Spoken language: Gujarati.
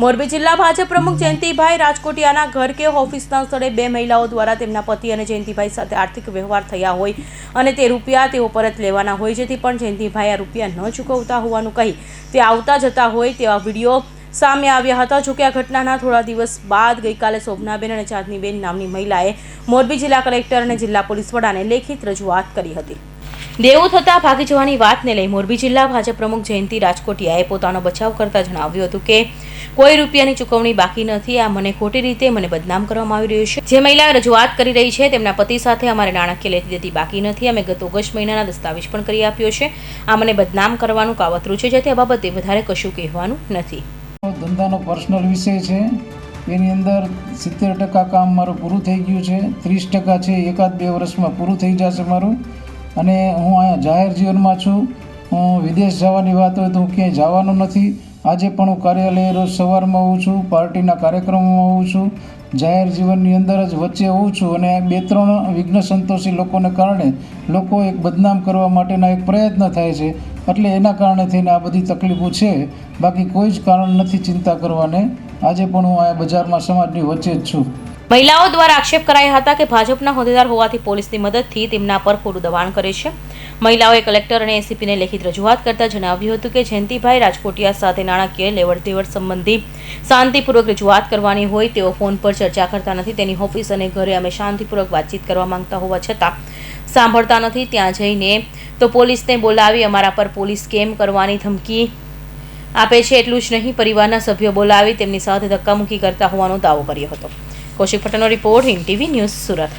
મોરબી જિલ્લા ભાજપ પ્રમુખ જયંતિભાઈ રાજકોટિયાના ઘર કે ઓફિસના સ્થળે બે મહિલાઓ દ્વારા તેમના પતિ અને જયંતિભાઈ સાથે આર્થિક વ્યવહાર થયા હોય અને તે રૂપિયા તેઓ પરત લેવાના હોય, જેથી પણ જયંતિભાઈ આ રૂપિયા ન ચૂકવતા હોવાનું કહી તે આવતા જતા હોય તેવા વિડીયો સામે આવ્યા હતા। જોકે આ ઘટનાના થોડા દિવસ બાદ ગઈકાલે શોભનાબેન અને ચાંદનીબેન નામની મહિલાએ મોરબી જિલ્લા કલેક્ટર અને જિલ્લા પોલીસ વડાને લેખિત રજૂઆત કરી હતી। દેવું થતાં ભાગી જવાની વાતને લઈ મોરબી જિલ્લા ભાજપ પ્રમુખ જયંતિ રાજકોટિયાએ પોતાનો બચાવ કરતા જણાવ્યું હતું કે કોઈ રૂપિયાની ચૂકવણી બાકી નથી, આ મને ખોટી રીતે મને બદનામ કરવામાં આવી રહ્યું છે। જે મહિલા રજૂઆત કરી રહી છે તેમના પતિ સાથે અમારે નાણાકીય લેતી દેતી બાકી નથી, અમે ગત ઓગસ્ટ મહિનાના દસ્તાવેજ પણ કરી આપ્યો છે, આ મને બદનામ કરવાનું કાવતરું છે, જેથી આ બાબતે વધારે કશું કહેવાનું નથી। ધંધાનો પર્સનલ વિષય છે, એની અંદર 70% કામ મારું પૂરું થઈ ગયું છે, 30% છે એકાદ બે વર્ષમાં પૂરું થઈ જશે મારું। અને હું અહીંયા જાહેર જીવનમાં છું, હું વિદેશ જવાની વાત હોય તો હું ક્યાંય જવાનો નથી। આજે પણ હું કાર્યાલય રોજ સવારમાં હોઉં છું, પાર્ટીના કાર્યક્રમોમાં હોઉં છું, જાહેર જીવનની અંદર જ વચ્ચે હોઉં છું। અને 2-3 વિઘ્ન સંતોષી લોકોને કારણે લોકો એક બદનામ કરવા માટેના એક પ્રયત્ન થાય છે, એટલે એના કારણે થઈને આ બધી તકલીફો છે, બાકી કોઈ જ કારણ નથી ચિંતા કરવાને। આજે પણ હું આ બજારમાં સમાજની વચ્ચે જ છું। મહિલાઓ દ્વારા આક્ષેપ કરાયા હતા કે ભાજપના હોદ્દેદાર હોવાથી પોલીસની મદદથી તેમના પર ખોટું દબાણ કરે છે। મહિલાઓએ કલેક્ટર અને એસીપીને લેખિત રજૂઆત કરતા જણાવ્યું હતું કે જયંતિભાઈ રાજકોટિયા સાથે નાણાકીય લેવડ દેવડ સંબંધી શાંતિપૂર્વક રજૂઆત કરવાની હોય, તેઓ ફોન પર ચર્ચા કરતા નથી, તેની ઓફિસ અને ઘરે અમે શાંતિપૂર્વક વાતચીત કરવા માંગતા હોવા છતાં સાંભળતા નથી, ત્યાં જઈને તો પોલીસને બોલાવી અમારા પર પોલીસ કેમ કરવાની ધમકી આપે છે। એટલું જ નહીં, પરિવારના સભ્યો બોલાવી તેમની સાથે ધક્કામુક્કી કરતા હોવાનો દાવો કર્યો હતો। કૌશિક પટેલનો report, Hind TV news, Surat.